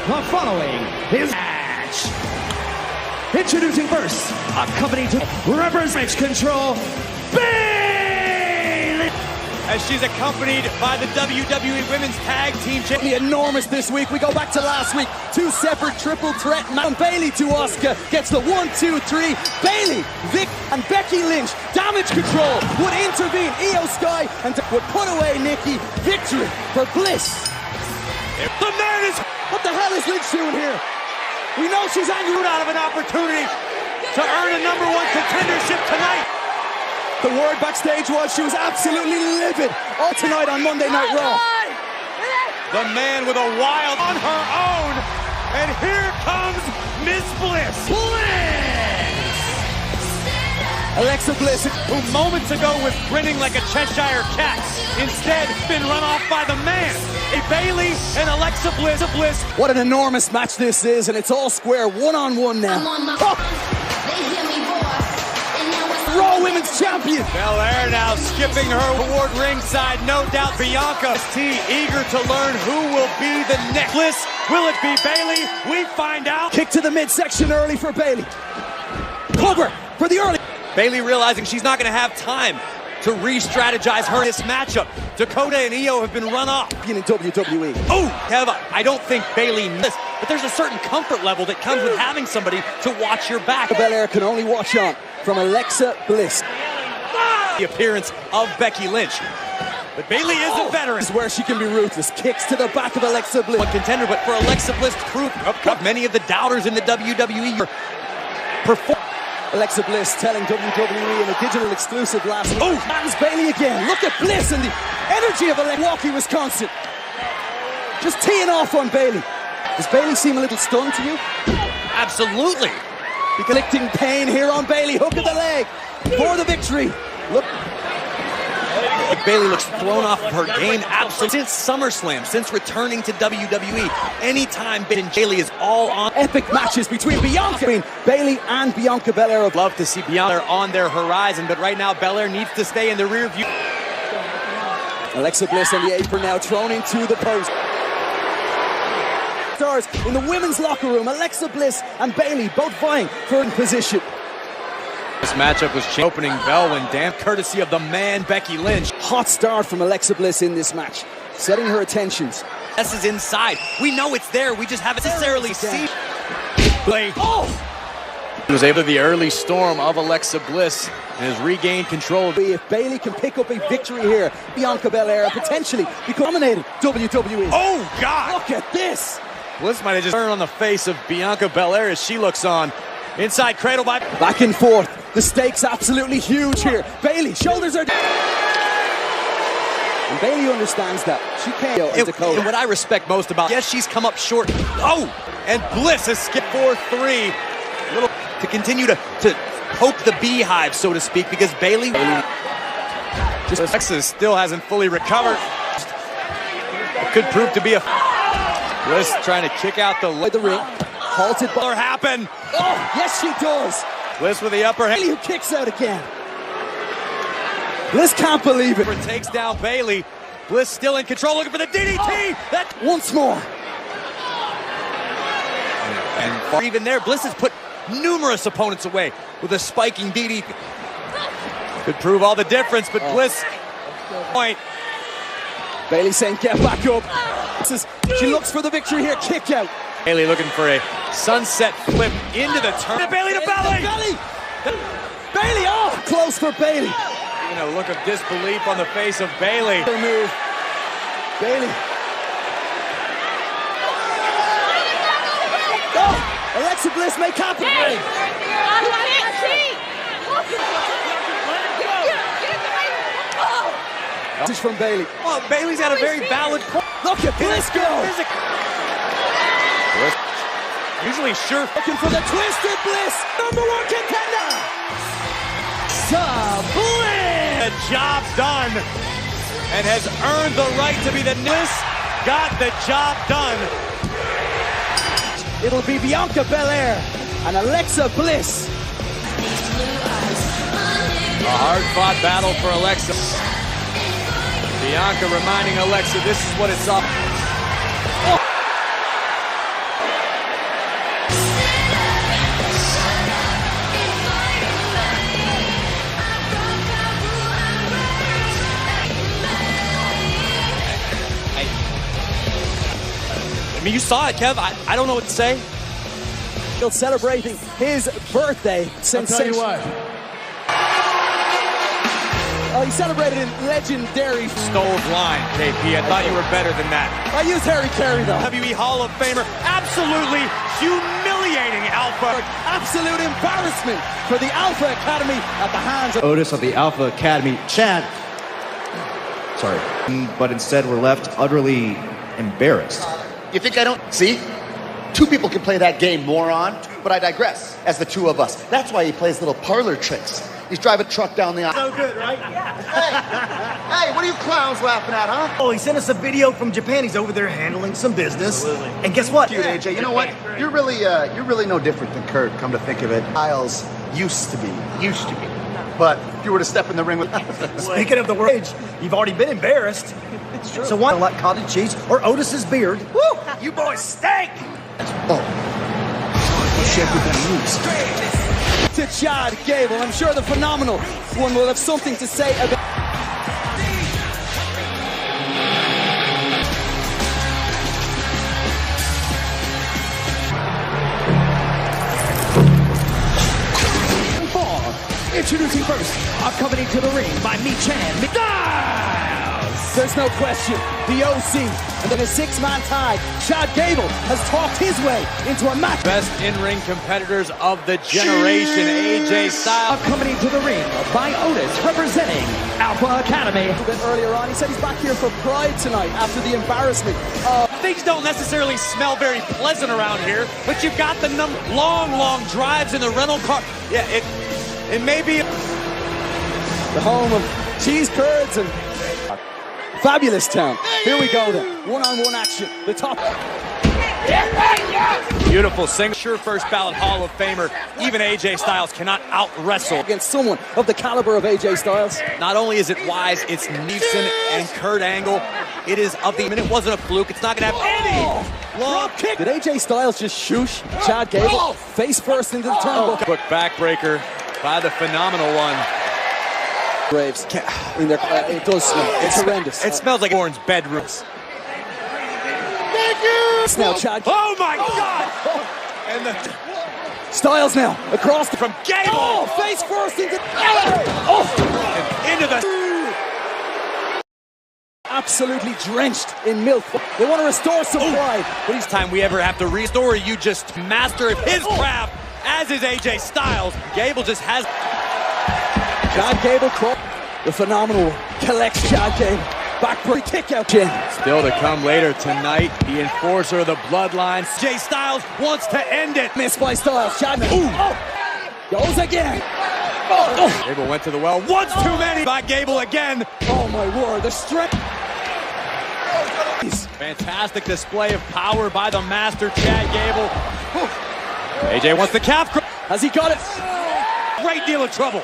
The following is match. Introducing first, accompanied to represents control, Bayley! As she's accompanied by the WWE Women's Tag Team Champion. Enormous this week. We go back to last week. Two separate triple threat. Bayley to Asuka gets the 1, 2, 3. Bayley, Vic, and Becky Lynch. Damage control would intervene. Io Sky and would put away Nikki. Victory for Bliss. The man is... What the hell is Lynch doing here? We know she's angry out of an opportunity to earn a #1 contendership tonight. The word backstage was she was absolutely livid all tonight on Monday Night Raw. The man with a wild on her own. And here comes Miss Bliss. Alexa Bliss, who moments ago was grinning like a Cheshire cat, instead been run off by the man. A Bayley and Alexa Bliss. What an enormous match this is, and it's all square, one-on-one now. Raw Women's Champion. Belair now skipping her toward ringside, no doubt. Bianca T eager to learn who will be the next. Bliss, will it be Bayley? We find out. Kick to the midsection early for Bayley. Cover for the early. Bayley realizing she's not going to have time to re-strategize her in this matchup. Dakota and Io have been run off. In WWE. Oh, Kev, I don't think Bayley missed, but there's a certain comfort level that comes with having somebody to watch your back. Belair can only watch on from Alexa Bliss. The appearance of Becky Lynch. But Bayley is a veteran. This is where she can be ruthless. Kicks to the back of Alexa Bliss. One contender, but for Alexa Bliss, proof of many of the doubters in the WWE perform. Alexa Bliss telling WWE in a digital exclusive last week. Oh, that's Bayley again. Look at Bliss and the energy of Milwaukee, Wisconsin. Just teeing off on Bayley. Does Bayley seem a little stunned to you? Absolutely. Inflicting pain here on Bayley. Hook of the leg for the victory. Look. Bayley looks thrown off of her game absolutely since SummerSlam, since returning to WWE. Anytime Bayley is all on. Epic matches between Bayley and Bianca Belair. I'd love to see Bianca on their horizon, but right now Belair needs to stay in the rear view. Alexa Bliss on the apron now, thrown into the post. Stars in the women's locker room. Alexa Bliss and Bayley both vying for a position. This matchup was opening bell when courtesy of the man Becky Lynch. Hot start from Alexa Bliss in this match, setting her attentions. This is inside. We know it's there. We just haven't necessarily seen. Oh! He was able to the early storm of Alexa Bliss and has regained control. If Bayley can pick up a victory here, Bianca Belair potentially become dominated WWE. Oh God! Look at this! Bliss might have just turned on the face of Bianca Belair as she looks on. Inside cradle by back and forth. The stakes absolutely huge here. Bayley, shoulders are down. And Bayley understands that. She can't. And what I respect most about, yes, she's come up short. Oh, and Bliss has skipped 4-3. Little to continue to poke the beehive, so to speak, because Bayley just Alexa still hasn't fully recovered. It could prove to be a Bliss trying to kick out the ring. Halted by happen. Oh, yes, she does. Bliss with the upper hand. Bayley who kicks out again. Bliss can't believe it. Takes down Bayley. Bliss still in control, looking for the DDT. Oh. That once more. And even there, Bliss has put numerous opponents away with a spiking DDT. Could prove all the difference, but Bliss point. Bayley saying, get back up. She looks for the victory here. Kick out. Bayley looking for a sunset flip into the turn. Bayley to belly! Bayley, oh! Close for Bayley. You know, look of disbelief on the face of Bayley. Move. Bayley. Oh! Alexa Bliss may cap it. I can't see! Message from Bayley. Well, Bayley's got a very valid point. Look at Bliss go! Usually sure. Looking for the Twisted Bliss, #1 contender. Bliss, the job done, and has earned the right to be the Bliss. Got the job done. It'll be Bianca Belair and Alexa Bliss. A hard-fought battle for Alexa. Bianca reminding Alexa this is what it's up. mean, you saw it, Kev. I don't know what to say. Still celebrating his birthday. Sensation. I'll tell you what. Oh, he celebrated in legendary Stole's line, KP. I thought you were better than that. I use Harry Carey, though. WWE Hall of Famer, absolutely humiliating Alpha. Absolute embarrassment for the Alpha Academy at the hands of Otis of the Alpha Academy. Chad. Sorry. But instead we're left utterly embarrassed. You think I don't see? Two people can play that game, moron. But I digress, as the two of us. That's why he plays little parlor tricks. He's driving a truck down the aisle. So good, right? Hey, what are you clowns laughing at, huh? Oh, he sent us a video from Japan. He's over there handling some business. And guess what? Cute, AJ. You know what? You're really no different than Kurt, come to think of it. Styles used to be. But if you were to step in the ring with... Speaking of the world, you've already been embarrassed. It's true. So why not like cottage cheese or Otis's beard? Woo! You boys stink! to Chad Gable. I'm sure the phenomenal one will have something to say about... Introducing first, accompanied to the ring by Mi-Chan McDowell. There's no question, the OC, and then a six-man tag, Chad Gable has talked his way into a match. Best in-ring competitors of the generation, AJ Styles. Accompanied to the ring by Otis, representing Alpha Academy. A bit earlier on, he said he's back here for pride tonight after the embarrassment of... Things don't necessarily smell very pleasant around here, but you've got the long drives in the rental car. Yeah, it may be the home of cheese curds and fabulous town. Here we go then. One-on-one action. The top. Beautiful single. Sure first ballot Hall of Famer. Even AJ Styles cannot out-wrestle against someone of the caliber of AJ Styles. Not only is it wise, it's Neeson and Kurt Angle. It is of the... I mean, it wasn't a fluke. It's not going to have any... Drop kick. Did AJ Styles just shoosh Chad Gable? Face first into the turnbuckle. Quick backbreaker by the phenomenal one. Braves. In their, it does smell. It's horrendous. It smells like Warren's bedrooms. Thank you. Now Chad. Oh my God! And the Styles now across the from Gable. Oh, face first into. And into the. Absolutely drenched in milk. They want to restore some pride. But each time we ever have to restore, you just master his craft. As is AJ Styles. Gable just has... Chad Gable, the phenomenal collects Chad Gable. Backbreak kick out, Jim. Still to come later tonight, the enforcer of the bloodline. AJ Styles wants to end it. Missed by Styles. Chad goes again. Gable went to the well. Once too many by Gable again. Oh my word, the strength. Fantastic display of power by the master, Chad Gable. AJ wants the calf. Has he got it? Great deal of trouble.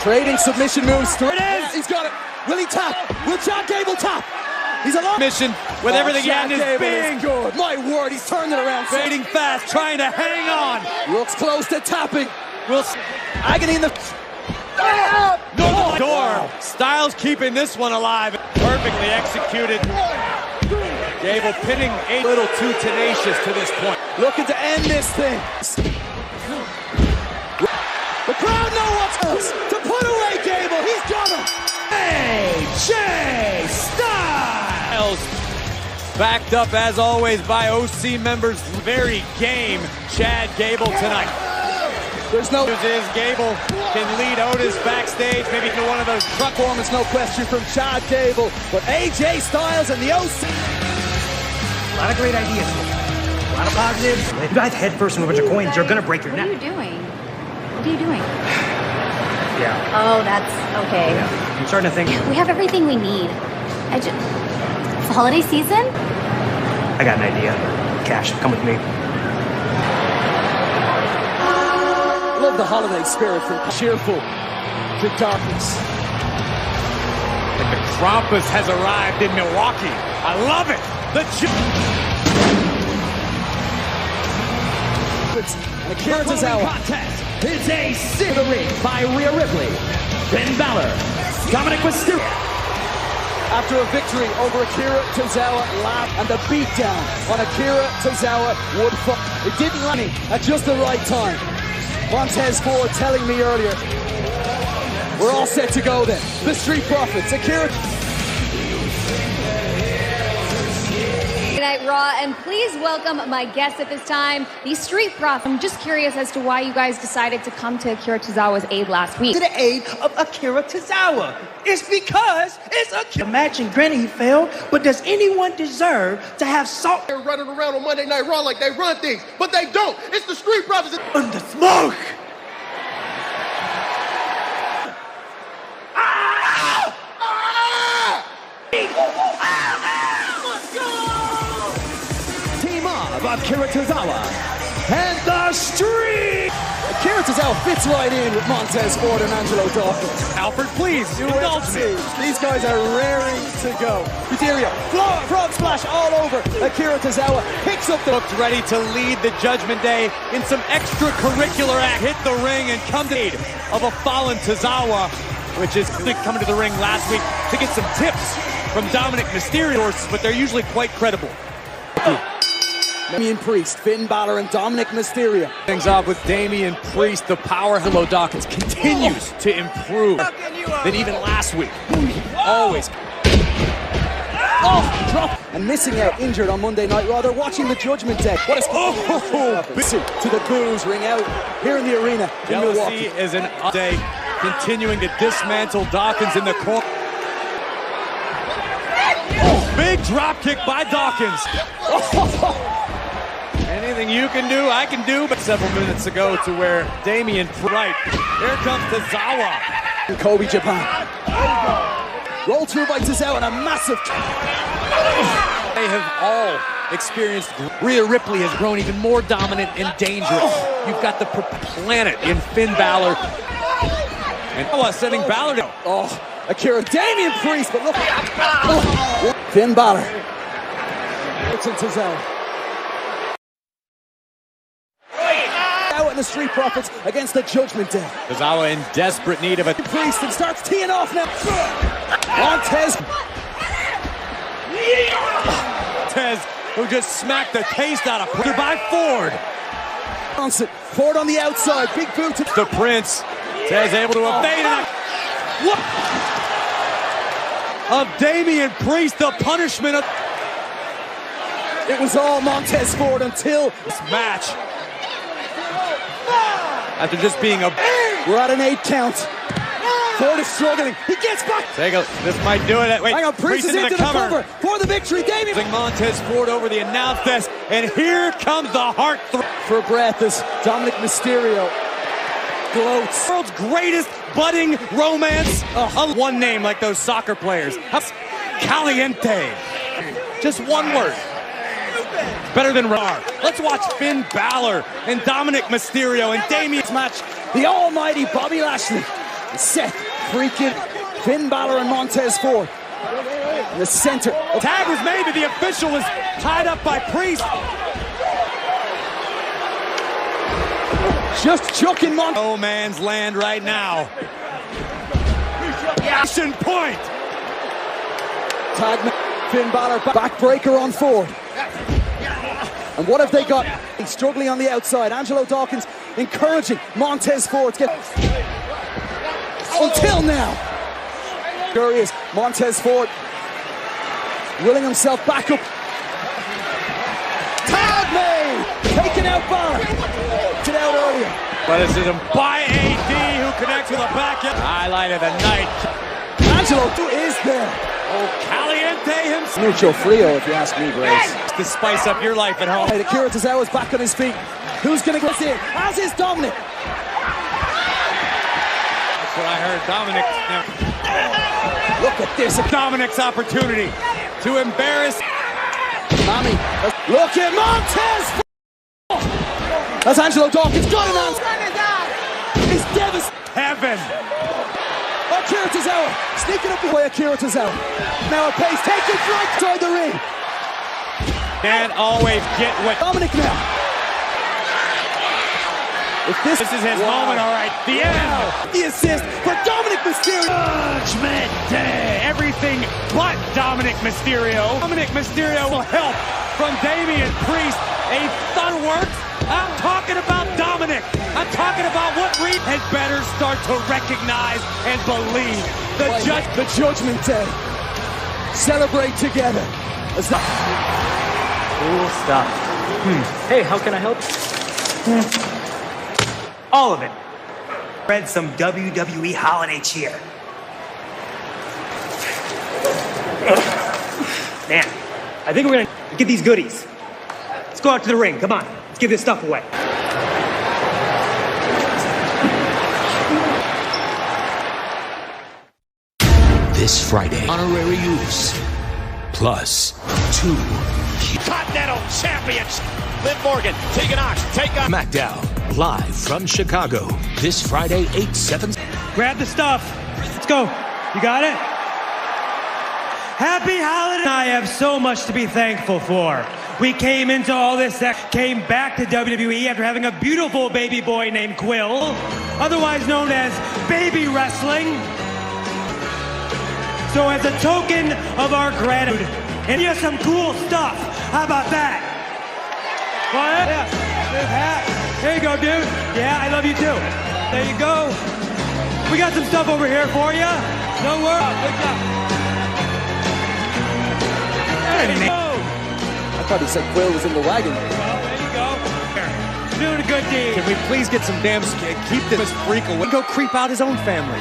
Trading submission moves. It is. He's got it. Will he tap? Will Chad Gable tap? He's a long mission with everything he had in his being. Good. My word, he's turned it around. Fading fast, trying to hang on. Looks close to tapping. Agony in the door. Styles keeping this one alive. Perfectly executed. Gable pinning a little too tenacious to this point. Looking to end this thing. The crowd know what's else to put away Gable. He's got him. AJ Styles. Backed up as always by OC members. Very game Chad Gable tonight. There's no news is Gable can lead Otis backstage, maybe to one of those truck performance, no question from Chad Gable. But AJ Styles and the OC. A lot of great ideas. A lot of positives. If you dive head first into a bunch of coins, you're gonna break your neck. What are you doing? What are you doing? Yeah. Oh, that's okay. Yeah. I'm starting to think. We have everything we need. It's the holiday season? I got an idea. Cash, come with me. Love the holiday spirit from cheerful to darkness. The Krampus has arrived in Milwaukee. I love it. And the Kansas hour contest. It's a sit the ring by Rhea Ripley, Finn Balor, Dominic Mysterio. after a victory over Akira Tozawa and the beatdown on Akira Tozawa would fall. It didn't land at just the right time. Montez Ford telling me earlier. We're all set to go then. The Street Profits, Akira. Night Raw, and please welcome my guests at this time, the Street Profits. I'm just curious as to why you guys decided to come to Akira Tozawa's aid last week. To the aid of Akira Tozawa. It's because it's Akira. Imagine, granted he failed, but does anyone deserve to have salt? They're running around on Monday Night Raw like they run things, but they don't. It's the Street Profits. Under smoke. Team of Akira Tozawa and the Street. Akira Tozawa fits right in with Montez Ford and Angelo Dawkins. Alfred, please, indulge me. These guys are raring to go. Futeria, frog splash all over. Akira Tozawa picks up the... Looked ready to lead the Judgment Day in some extracurricular act. Hit the ring and come to aid of a fallen Tozawa, which is coming to the ring last week to get some tips from Dominic Mysterio, but they're usually quite credible. Damian Priest, Finn Balor, and Dominic Mysterio. Things off with Damian Priest. The power Angelo Dawkins continues to improve than even last week. Always. Drop and missing out, injured on Monday Night Raw. They're watching the Judgment Day. What is to the booze ring out here in the arena in Milwaukee. Jealousy is an day continuing to dismantle Dawkins in the corner. Big drop kick by Dawkins. Anything you can do, I can do. But several minutes ago to where Damian right. Here comes Tozawa. Kobe, Japan. Roll through by Tozawa and a massive... They have all experienced. Rhea Ripley has grown even more dominant and dangerous. You've got the planet in Finn Balor. And sending Balor down. Akira, Damian Priest, but look. Finn Balor. It's in Tozawa. Out in the Street Profits against the Judgment Day. Tozawa in desperate need of a Priest and starts teeing off now. Montez, who just smacked the taste out of Priest by Ford. Johnson, Ford on the outside, big boot to The Prince. Tez able to evade it. Of Damian Priest, the punishment of... It was all Montez Ford until this match. After just being a... We're at an 8 count. Ford is struggling. He gets back. This might do it. Wait, hang on, Priest is into the cover for the victory. Damian Montez Ford over the announce desk, and here comes the heart for breath as Dominic Mysterio gloats. World's greatest budding romance. One name like those soccer players. Caliente. Just one word. Better than Raw. Let's watch Finn Balor and Dominic Mysterio and Damian's match. The almighty Bobby Lashley. Seth freaking Finn Balor and Montez Ford. In the center. Tag was made, but the official was tied up by Priest. Just chucking No man's land right now. Action point. Tag Finn Balor backbreaker on Ford. And what have they got? He's struggling on the outside. Angelo Dawkins encouraging Montez Ford to get... Until now. Curious. Montez Ford willing himself back up. Tag made! Taken out Balor. Get out earlier. Athleticism by AD, who connects with a back. Highlight of the night. Angelo is there. Caliente himself. Mucho frio, if you ask me, Grace. To spice up your life at home. Akira Tozawa's back on his feet. Who's going to get in? As is Dominic. That's what I heard. Dominic. Look at this. Dominic's opportunity to embarrass. Mami. Look at Montez. That's Angelo Dawkins. Got him on. He's devastated. Heaven. Akira Tozawa sneaking up away. Akira Tozawa. Now a pace. Taking flight inside the ring. Can't always get what. Dominic now. If this is his moment, all right. The end. The assist for Dominic Mysterio. Judgment Day. Every anything but Dominic Mysterio. Dominic Mysterio will help from Damian Priest. A thunder work. I'm talking about Dominic. I'm talking about what Reed had better start to recognize and believe. The Judgment Day. Celebrate together. Cool stuff. Hey, how can I help? All of it. Read some WWE holiday cheer. Man, I think we're gonna get these goodies. Let's go out to the ring. Come on, let's give this stuff away. This Friday, honorary use plus 2 Continental Champions. Liv Morgan, take on SmackDown live from Chicago. This Friday, 8/7. Grab the stuff. Let's go. You got it? Happy holiday! I have so much to be thankful for. We came into all this, came back to WWE after having a beautiful baby boy named Quill, otherwise known as Baby Wrestling. So as a token of our gratitude, and here's some cool stuff. How about that? What? Yeah, big hat. There you go, dude. Yeah, I love you too. There you go. We got some stuff over here for you. No worries. Good job. There you go. I thought he said Quill was in the wagon. Well, there you go. Doing a good deed. Can we please get some damn keep this freak away? Go creep out his own family.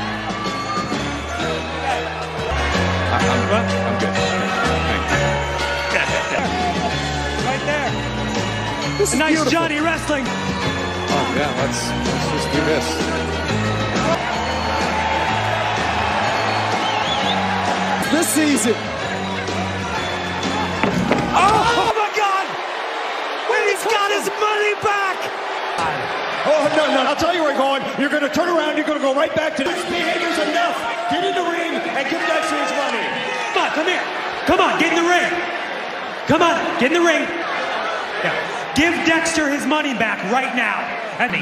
I'm good. Right there. This is nice beautiful. Johnny wrestling. Oh yeah, let's just do this. This season. Oh my God! When he's got his money back! Oh, no, I'll tell you where you're going. You're going to turn around, you're going to go right back to this behavior's enough. Get in the ring and give Dexter his money. Come on, come here. Come on, get in the ring. Come on, get in the ring. Yeah. Give Dexter his money back right now. At me.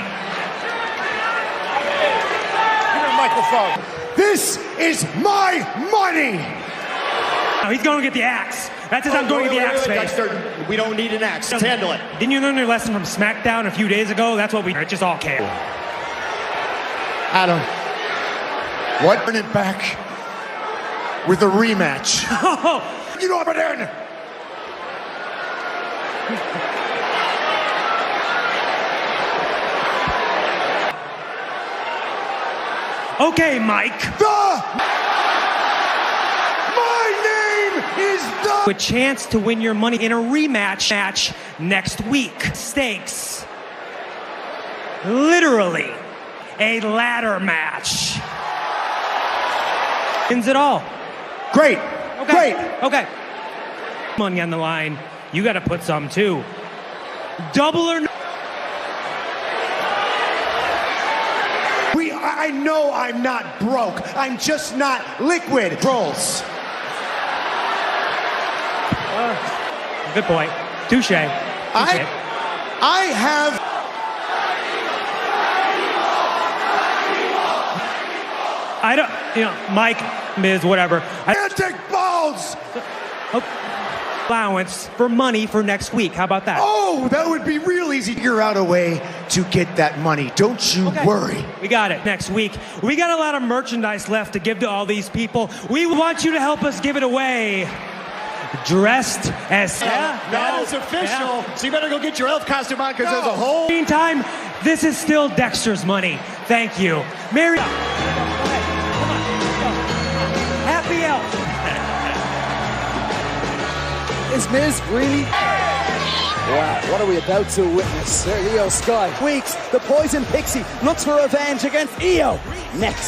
Give me a microphone. This is my money. Now he's going to get the axe. That's his I'm going to get the axe face. Dexter, we don't need an axe. Let's handle it. Didn't you learn your lesson from SmackDown a few days ago? That's what it just all came. Adam, what? Turn it back with a rematch. You know what I'm in. Okay, Mike. My name is A chance to win your money in a rematch match next week. Stakes. Literally a ladder match. Wins it all. Great. Okay. Great. Okay. Money on the line. You got to put some too. Double or no. I know I'm not broke. I'm just not liquid. Trolls. Good point. Touche. I have. I don't, Mike, Miz, whatever. Gigantic balls! Allowance for money for next week. How about that? Oh, that would be real easy to figure out a way to get that money. Don't you worry. We got it next week. We got a lot of merchandise left to give to all these people. We want you to help us give it away. Dressed as... That is official. So you better go get your elf costume on because there's a whole... Meantime, this is still Dexter's money. Thank you. Mary... Happy Elf. Is Miz really? Wow, what are we about to witness? There, Io Sky. Weeks, the Poison Pixie looks for revenge against Io. Next.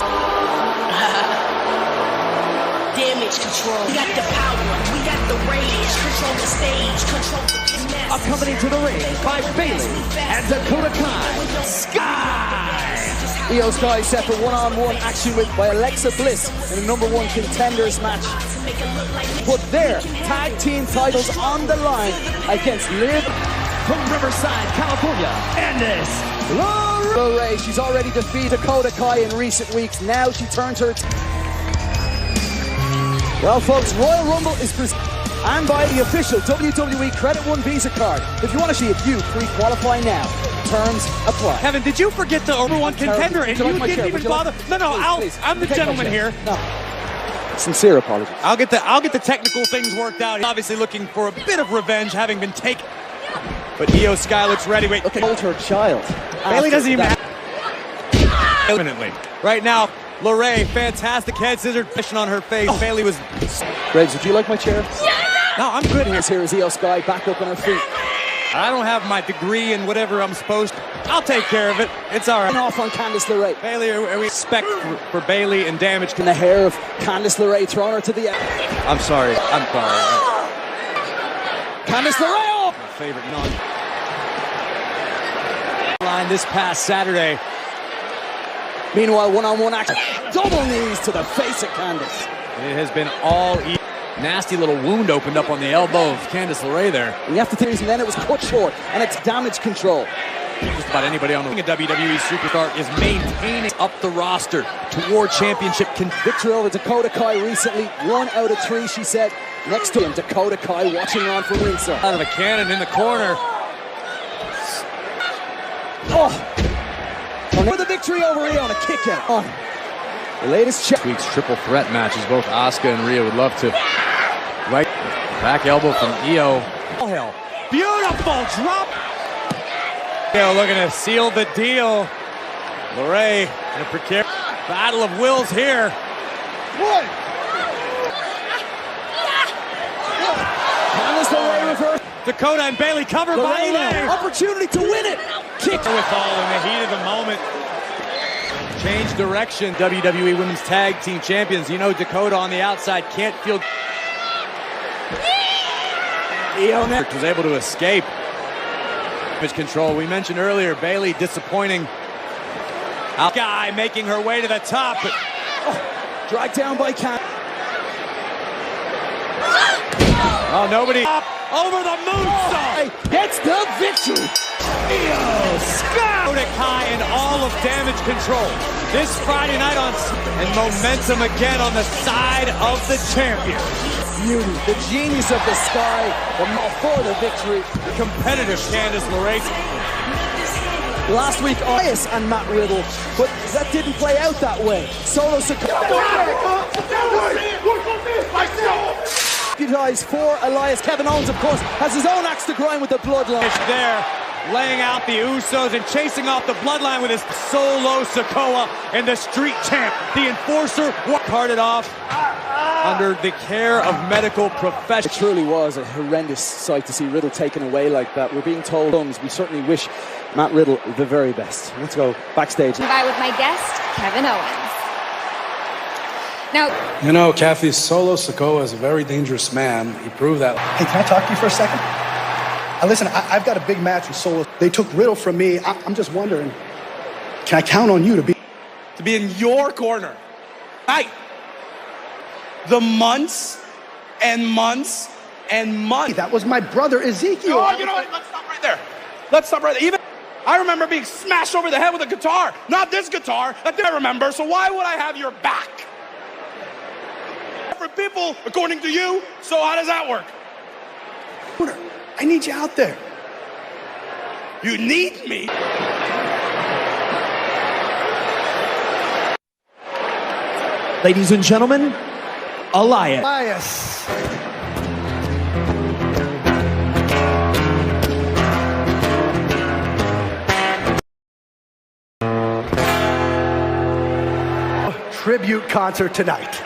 Damage control. We got the power. We got the rage. Control the stage. Control the mess. Accompanied to the ring by Bayley and Dakota Kai. Sky. Io Sky set for one-on-one action by Alexa Bliss in a #1 contenders match. Put their tag team titles on the line against Liv from Riverside, California. Candice LeRae. She's already defeated Dakota Kai in recent weeks. Now she turns her... Well, folks, Royal Rumble is presented and by the official WWE Credit One Visa card. If you want to see it, you pre-qualify now. Terms apply. Kevin, did you forget the number one contender and you didn't even bother? No, please, I'm the gentleman here. No. Sincere apologies. I'll get the technical things worked out. He's obviously looking for a bit of revenge, having been taken. But Io Sky looks ready. Wait, okay, hold her child. Bailey doesn't even. Imminently. Right now, Lorraine, fantastic head scissor fishing on her face. Bailey was. Graves, would you like my chair? No, I'm good here. Here is Io Sky back up on her feet. I don't have my degree in whatever I'm supposed to. I'll take care of it. It's all right. Off on Candice LeRae. Bailey, are we respect for Bailey and damage? In the hair of Candice LeRae, throwing her to the end. I'm sorry. Candice LeRae! My favorite line this past Saturday. Meanwhile, one-on-one action. Double knees to the face of Candice. It has been all nasty little wound opened up on the elbow of Candice LeRae there. And you have to think, and then it was cut short, and it's damage control. Just about anybody on the WWE superstar is maintaining up the roster toward championship. Victory over Dakota Kai recently, 1 out of 3, she said. Next to him, Dakota Kai watching on from ringside. Out of a cannon in the corner. For the victory over Io on a kick out. The latest check. This week's triple threat matches, both Asuka and Rhea would love to. Right back elbow from Io. Oh, hell. Beautiful drop. Io looking to seal the deal. LeRae in a precarious battle of wills here. What? Candice LeRae reverse. Dakota and Bailey covered by LeRae. Opportunity to win it. Kick. With all in the heat of the moment. Change direction. WWE Women's Tag Team Champions. You know Dakota on the outside can't feel. Io was able to escape. Damage control. We mentioned earlier Bailey disappointing. Guy making her way to the top. But dragged down by Candice. Oh, nobody. Over the moonsault. Gets the victory. Io Sky. Kai and all of damage control. This Friday night on and momentum again on the side of the champion. Beauty, the genius of the Sky, for the victory. Competitive Candice LeRae. Last week, Elias and Matt Riddle, but that didn't play out that way. Solo deputized for Elias. Kevin Owens, of course, has his own axe to grind with the bloodline. There, laying out the Usos and chasing off the bloodline with his Solo Sikoa and the Street Champ. The Enforcer parted off under the care of medical professionals. It truly was a horrendous sight to see Riddle taken away like that. We're being told we certainly wish Matt Riddle the very best. Let's go backstage. By with my guest, Kevin Owens. Now, you know, Kathy, Solo Sikoa is a very dangerous man. He proved that. Hey, can I talk to you for a second? Listen, I've got a big match with Solo. They took Riddle from me. I'm just wondering, can I count on you to be in your corner? The months and months and months. That was my brother Ezekiel. Oh, you know what? Let's stop right there. Let's stop right there. Even I remember being smashed over the head with a guitar. Not this guitar. That I remember. So why would I have your back? For people, according to you. So how does that work? I need you out there. You need me? Ladies and gentlemen, Elias. Tribute concert tonight.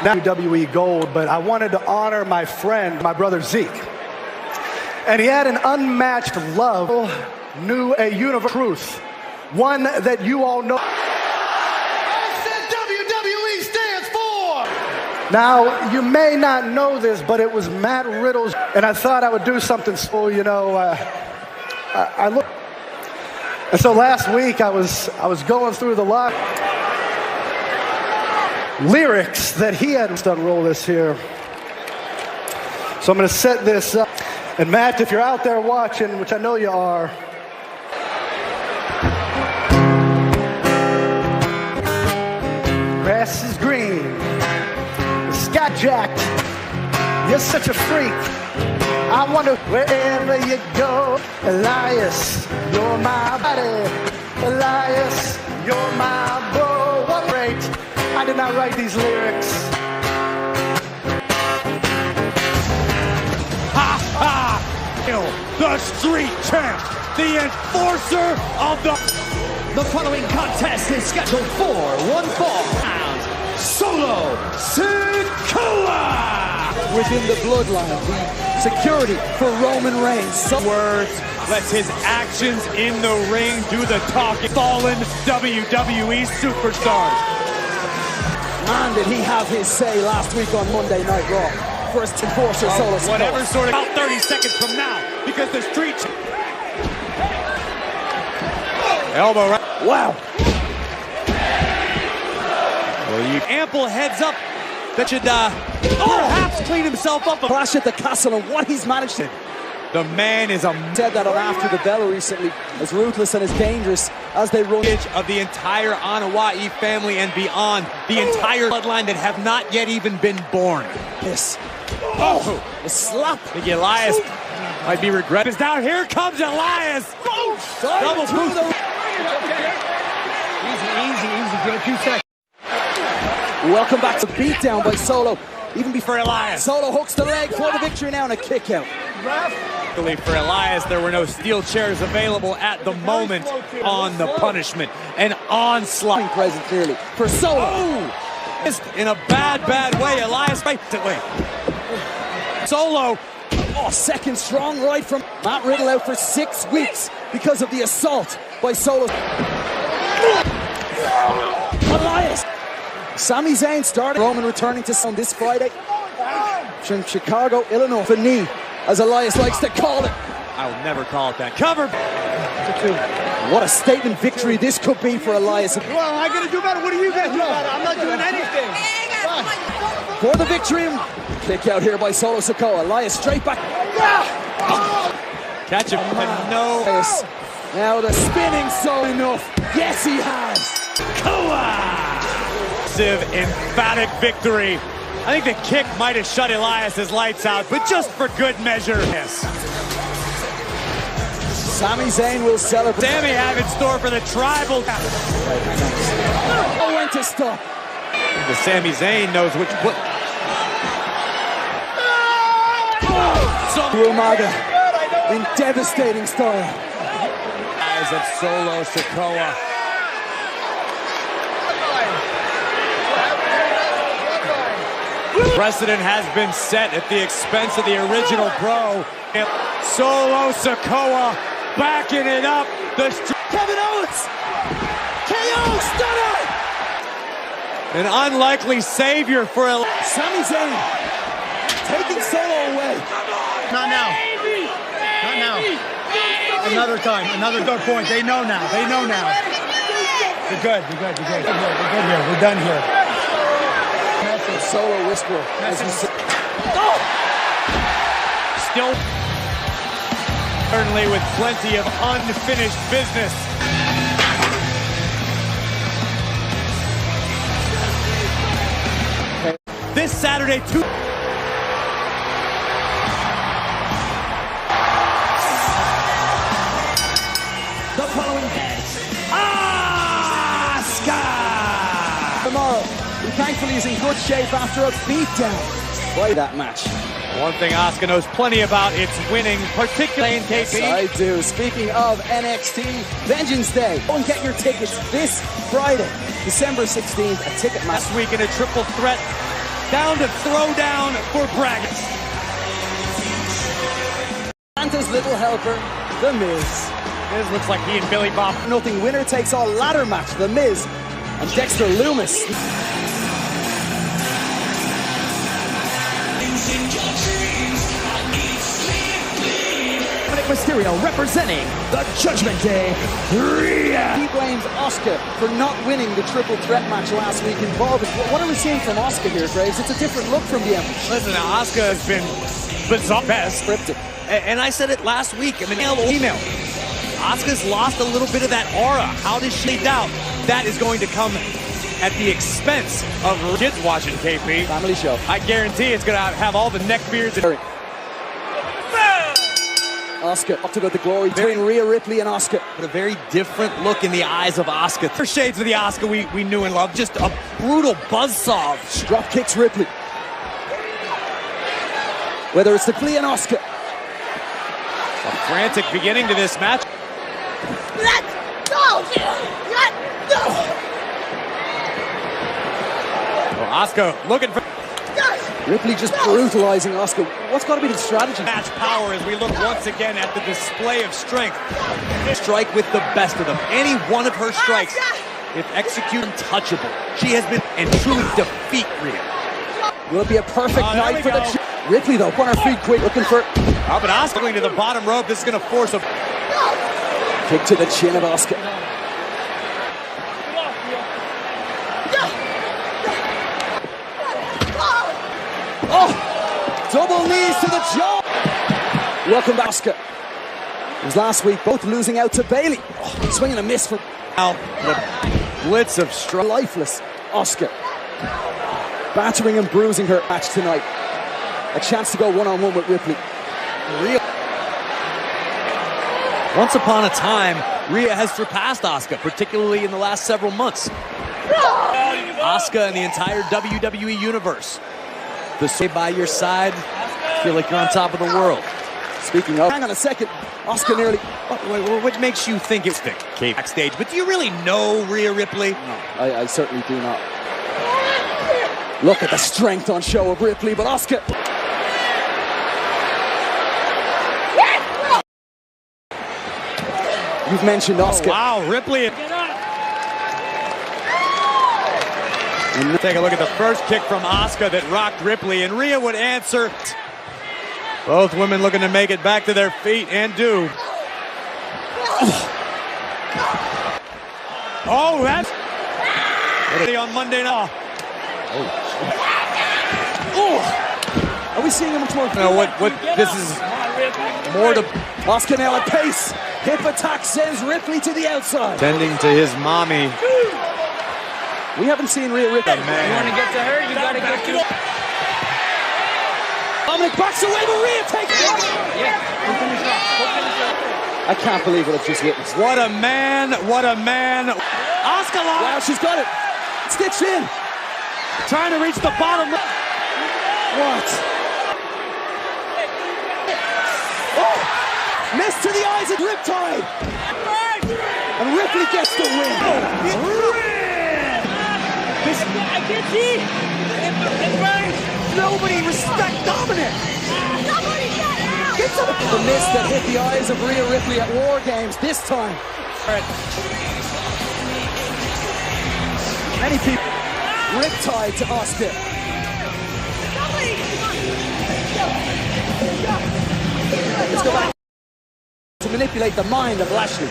Not WWE Gold, but I wanted to honor my friend, my brother Zeke. And he had an unmatched love, knew a universal truth, one that you all know. WWE stands for. Now, you may not know this, but it was Matt Riddle's, and I thought I would do something so, you know, I looked. And so last week I was going through the lyrics that he had to unroll this here. So I'm going to set this up. And Matt, if you're out there watching, which I know you are, grass is green, jacked. You're such a freak. I wonder wherever you go, Elias, you're my body. Elias, you're my bro. What great. I did not write these lyrics. Ha ha! The street champ, the enforcer of the... The following contest is scheduled for one fall round. Solo Sikoa! Within the bloodline, the security for Roman Reigns. Some words lets his actions in the ring do the talking. Fallen WWE superstars. Man, did he have his say last week on Monday Night Raw. First enforcer Solo Sikoa. Whatever sort of... About 30 seconds from now, because the street... Elbow right. Wow. Well, you ample heads up that should perhaps clean himself up. Clash at the castle and what he's managed to. The man is a... Said that on After the Bell recently, as ruthless and as dangerous as they run. Of the entire Anoa'i family and beyond, the entire bloodline that have not yet even been born. This. Oh, a slap. I think Elias might be regretting. Now here comes Elias. Double boost. Easy, good. 2 seconds. Welcome back to beatdown by Solo. Even before Elias. Solo hooks the leg for the victory now and a kick out. Luckily for Elias, there were no steel chairs available at the moment on the punishment. An onslaught. Present clearly for Solo. Oh! In a bad way. Elias fights it. Solo. Oh, second strong right from Matt Riddle out for 6 weeks because of the assault by Solo. Elias. Sami Zayn starting. Roman returning to on this Friday from Chicago, Illinois. The knee, as Elias likes to call it. I'll never call it that. Cover. What a statement victory this could be for Elias. Well, I gotta do better. What are you gonna do better? I'm not doing anything. For the victory. Kick out here by Solo Sikoa. Elias straight back. Catch him. No. Now the spinning so enough. Yes, he has. Sikoa. Emphatic victory. I think the kick might have shut Elias's lights out, but just for good measure. Yes. Sami Zayn will celebrate. Sami have in store for the tribal. Oh, when to stop. The Sami Zayn knows which foot. Umaga in devastating style. Eyes of Solo Sikoa. Precedent has been set at the expense of the original pro. Solo Sikoa backing it up. Kevin Owens! KO stunner! An unlikely savior for Sami Zayn taking Solo away. Not now. Not now. Another time. Another good point. They know now. We're good. We're good here. We're done here. Solo whisper. Still certainly with plenty of unfinished business. This Saturday, the following Asuka! Tomorrow, who thankfully is in good shape after a beatdown by that match. One thing Asuka knows plenty about, it's winning, particularly in KP. Yes, I do. Speaking of NXT, Vengeance Day. Go and get your tickets this Friday, December 16th, a ticket match. Last week in a triple threat, down to throwdown for Braggett. Santa's little helper, The Miz. Miz looks like he and Billy Bob. Nothing winner takes all ladder match, The Miz and Dexter Loomis. Mysterio representing the Judgment Day. He blames Asuka for not winning the triple threat match last week involved. What are we seeing from Asuka here, Graves? It's a different look from the Empress. Listen, Asuka has been bizarre best. Scripted. And I said it last week. I mean, email. Asuka's lost a little bit of that aura. How does she doubt? That is going to come at the expense of kids watching KP. Family show. I guarantee it's going to have all the neck beards. Asuka talked about the glory between Rhea Ripley and Asuka. But a very different look in the eyes of Asuka. Her shades of the Asuka we knew and loved. Just a brutal buzzsaw. Drop kicks Ripley. Whether it's the Ripley and Asuka. A frantic beginning to this match. Let's go! Let's go! Well, Asuka looking for... Ripley just brutalizing Asuka. What's got to be the strategy? Match power as we look once again at the display of strength. Strike with the best of them. Any one of her strikes, if executed, untouchable. She has been and truly defeat Rhea. Will it be a perfect night for the... Ripley, though, on her feet quick, looking for... But Asuka going to the bottom rope. This is going to force a... Kick to the chin of Asuka. Oh! Double knees to the jaw! Welcome back, Asuka. It was last week, both losing out to Bayley. Oh, swinging a miss for... Now, the blitz of strong... Lifeless Asuka. Battering and bruising her match tonight. A chance to go one-on-one with Ripley. Once upon a time, Rhea has surpassed Asuka, particularly in the last several months. Asuka and the entire WWE Universe. The stay by your side, feel like you're on top of the world. Speaking of, hang on a second, Asuka nearly... What makes you think it's backstage? But do you really know Rhea Ripley? No, I certainly do not. Look at the strength on show of Ripley, but Asuka... You've mentioned Asuka. Oh, wow, Ripley. Take a look at the first kick from Asuka that rocked Ripley, and Rhea would answer. Both women looking to make it back to their feet, and do. Oh, that's on Monday night. Oh. Are we seeing much more? No, what this is more to... Asuka now at pace. Hip attack sends Ripley to the outside. Tending to his mommy. We haven't seen Rhea Ripley. Man. You want to get to her, you got to get to... Dominic backs away, but Rhea takes it. I can't believe what I've just witnessed. What a man, what a man. Asuka lost. Wow, she's got it. Stitched in. Trying to reach the bottom. What? Oh! Missed to the eyes of Riptide. And Ripley gets the win. I can't see. Nobody respect Dominic. The miss that hit the eyes of Rhea Ripley at War Games this time. Many people Riptide to Asuka. Let's go back to manipulate the mind of Lashley.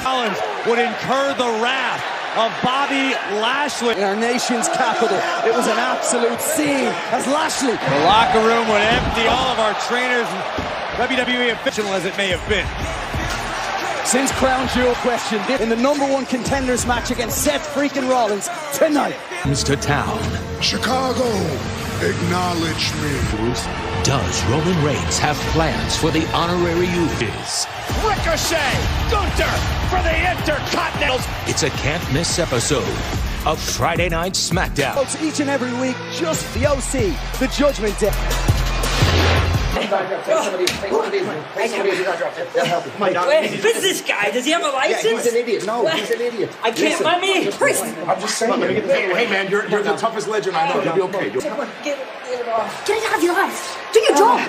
Collins would incur the wrath of Bobby Lashley. In our nation's capital, it was an absolute scene as Lashley. The locker room would empty, all of our trainers, WWE official as it may have been. Since Crown Jewel questioned it in the #1 contenders match against Seth freaking Rollins tonight. Comes to town. Chicago, acknowledge me. Does Roman Reigns have plans for the honorary youth? Ricochet, Gunther for the Intercontinental. It's a can't miss episode of Friday Night SmackDown. Folks, each and every week, just the OC, the Judgment Day. Who's this guy? Does he have a license? Yeah, he's an idiot. No, he's an idiot. I can't. Let me. I'm just saying. Hey, man, you're the toughest legend I know. You'll be okay. Get it off. Get it out of your eyes. Do your job.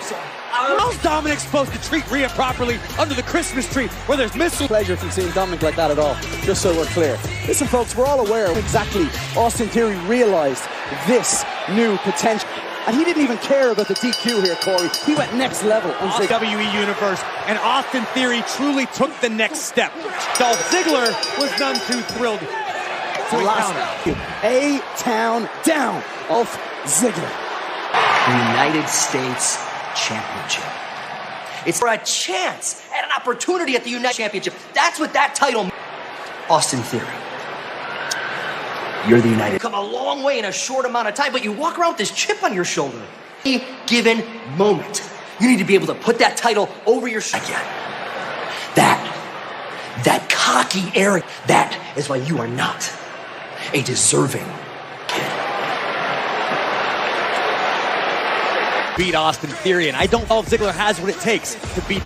How's Dominic supposed to treat Rhea properly under the Christmas tree where there's missile? Pleasure from seeing Dominic like that at all, just so we're clear. Listen, folks, we're all aware of exactly Austin Theory realized this new potential. And he didn't even care about the DQ here, Corey. He went next level on WWE Universe, and Austin Theory truly took the next step. Dolph Ziggler was none too thrilled to encounter. A-Town down of Ziggler. United States Championship. It's for a chance and an opportunity at the United Championship. That's what that title means. Austin Theory. You're the United. Come a long way in a short amount of time, but you walk around with this chip on your shoulder. Any given moment, you need to be able to put that title over your shoulder. That cocky arrogance, that is why you are not a deserving kid. Beat Austin Theory, and I don't know if Ziggler has what it takes to beat.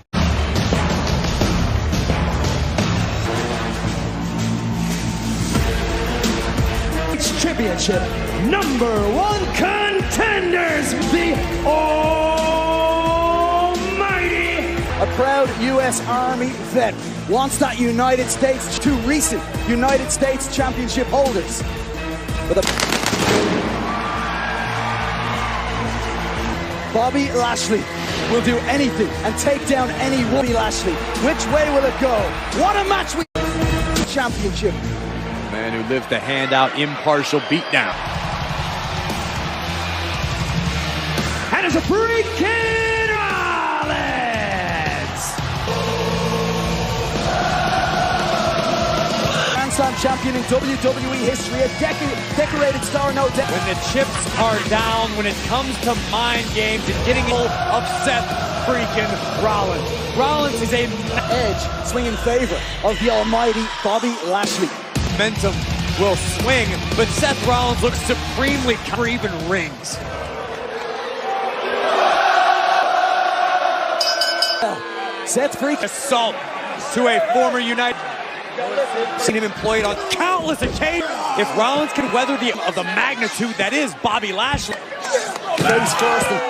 Championship #1 contenders, the Almighty. A proud U.S. Army vet wants that United States, two recent United States Championship holders. For the Bobby Lashley will do anything and take down any Bobby Lashley. Which way will it go? What a match we championship. Man who lives to hand out impartial beatdown. And it's a freaking Rollins! Grand Slam champion in WWE history, a decorated star, no doubt. When the chips are down, when it comes to mind games and getting upset, freaking Rollins. Rollins is a edge swing in favor of the almighty Bobby Lashley. Momentum will swing, but Seth Rollins looks supremely for even rings. Seth freak assault to a former United. Seen him employed on countless occasions. If Rollins can weather of the magnitude that is Bobby Lashley. Face first and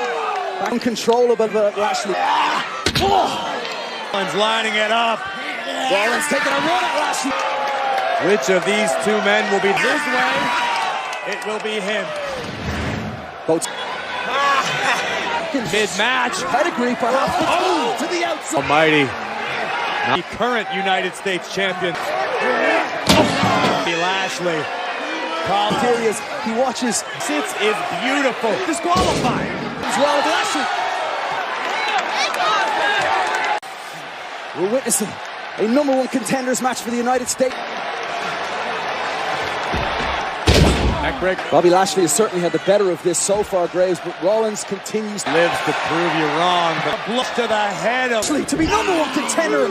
uncontrollable Lashley. Rollins lining it up. Rollins taking a run at Lashley. Which of these two men will be this way? It will be him. Both mid-match. Pedigree perhaps. Oh, to the outside. Almighty. The current United States champion. Bobby Lashley. Serious. He watches. Sits is beautiful. Disqualified. As well as Lashley. We're witnessing a #1 contenders match for the United States. Bobby Lashley has certainly had the better of this so far, Graves, but Rollins continues. Lives to prove you wrong, but blow to the head of... To be #1 contender.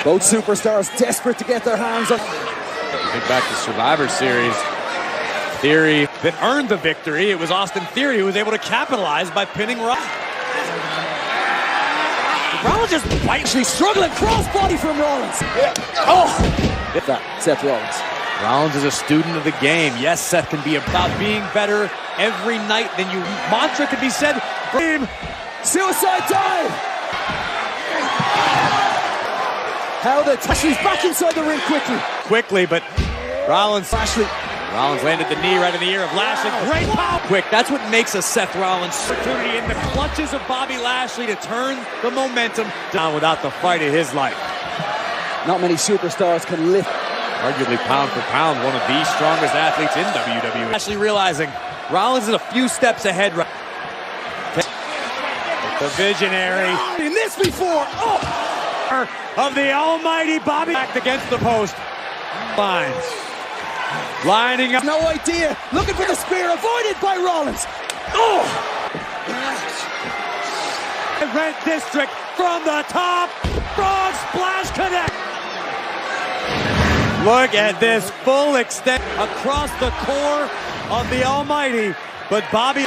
Both superstars desperate to get their hands on. Think back to Survivor Series. Theory that earned the victory. It was Austin Theory who was able to capitalize by pinning Rollins. Rollins just actually struggling crossbody from Rollins. Oh! That Seth Rollins. Rollins is a student of the game. Yes, Seth can be about being better every night than you. Mantra could be said. Suicide dive. How the Lashley's back inside the ring quickly, but Rollins landed the knee right in the ear of Lashley. Great power. Quick. That's what makes a Seth Rollins opportunity in the clutches of Bobby Lashley to turn the momentum down without the fight of his life. Not many superstars can lift. Arguably pound for pound, one of the strongest athletes in WWE. Lashley realizing Rollins is a few steps ahead. The visionary. In this before. Oh! Of the almighty Bobby. Back against the post. Lines. Lining up. No idea. Looking for the spear. Avoided by Rollins. Oh! Red District from the top. Frog splash connect. Look at this full extent across the core of the almighty. But Bobby...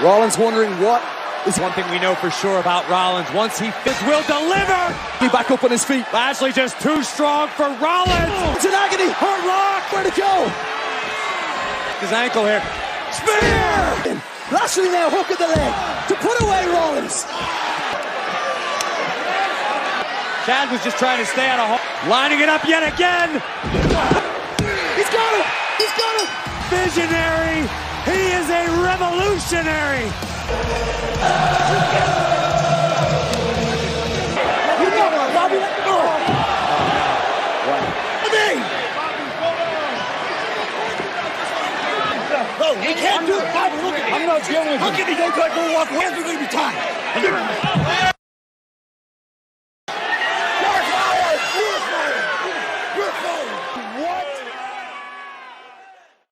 Rollins wondering what is one thing we know for sure about Rollins. Once he fits, will deliver. He back up on his feet. Lashley just too strong for Rollins. Oh, it's an agony. Hurt lock. Where to go? His ankle here. Spear. Lashley now hook at the leg to put away Rollins. Chad was just trying to stay out of home. Lining it up yet again. He's got him. He's got him. Visionary. He is a revolutionary. Bobby. No, he can't do it. Bobby, look at me. I'm not dealing with him. Look at me. Don't walk away. We're going to be tied.